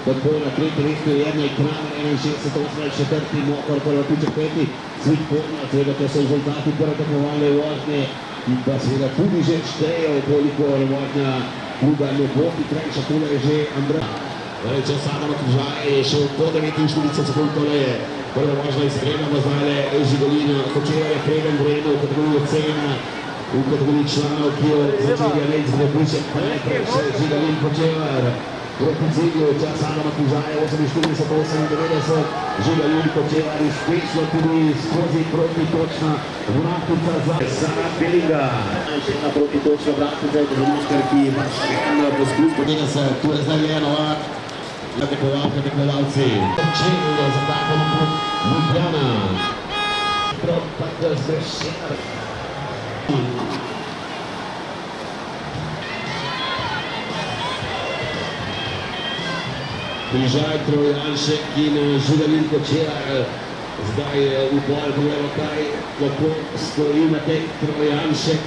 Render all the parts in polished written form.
Takoj na tretjem mestu je Jernej Kramer, 61-84, Mokor prva tuča peti, Svit Podna, seveda to so rezultati prve tekmovalne vožnje, pa seveda tudi že štejejo, koliko vožnja kluba Ljubovki, krajša tule je že Andrej. Čas Adama Križaja je šel po 49 sekund, tole je prva vožnja izgledana, zdaj Žigolina Kočeva je preden vreme v kategoriju cena, v kategoriji članov, ki jo začeli Alec Zgrebušek, pa najprej še Žigolin Kočevar. Proti cilju, čas Adama Križaja 48-98, Žigolin Kočevar uspešno tudi skozi protitočna vratnica za Sara Belinga. Še ena protitočna vratnica, je Domiškar, ki še ena poskus. Potem se tu je zdaj Lenova, na tekmovalci. Čevijo za tako klub Ljubljana. Pa da zgrešena. Križaj, Trojanšek in Žigolin Kočevar. Zdaj je v boj, pogledamo kaj lahko stoji na tej Trojanšek.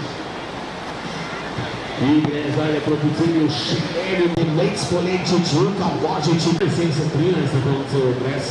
In gre zdaj proti cilju še enim in Lec Polenčič, Luka Božič in 713 na koncu brez.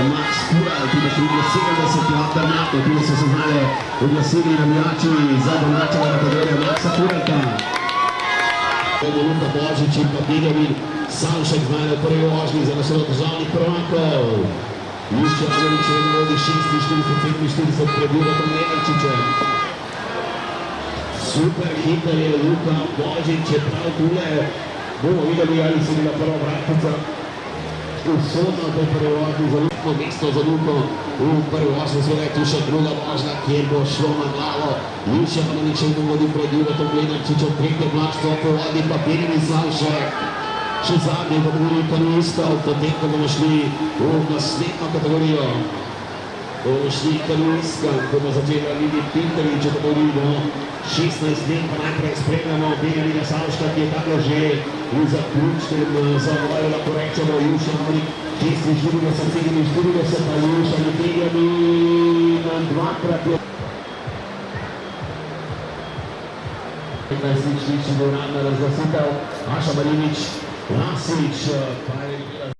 Max Kural, tudi pri 70 alternatov, tudi so se znali oglasili navijači za domačega kategorija Maxa Kuralka. Luka Božič in pa Benjamin Savšek znali v prvi vožnji za naslov državnih prvakov. Jušče Adelič je vodi 46-47 pred Jugotom Lenarčičem. Super hiter je Luka Božič, je prav tule. Bomo videli, ali se bila prva vratnica. Usodno to prvi vožnji za Luko, mesto za Luko. V prvi vožnji seveda je tu še druga vožnja, kjer bo šlo na glavo. Jušče Adelič je vodi pred Jugotom Lenarčičem, tretje vlaštvo po vodi pa Benjamin Savšek. še zadnji kategoriji kanuistov, potem ko bomo šli v naslednjo kategorijo. Bomo šli kanuistka, ko bomo začeli Lili Pinterič, če tako vidimo. 16 let pa najprej spremljamo Benjamina Savška, ki je tako že v zaključnem zavoju, lahko rečemo, Juša Morik, 46, 47, pa Juša Benjamin, dvakrat je 15 ličnični uradna razglasitev, Aša Marinič, Lasič, pa je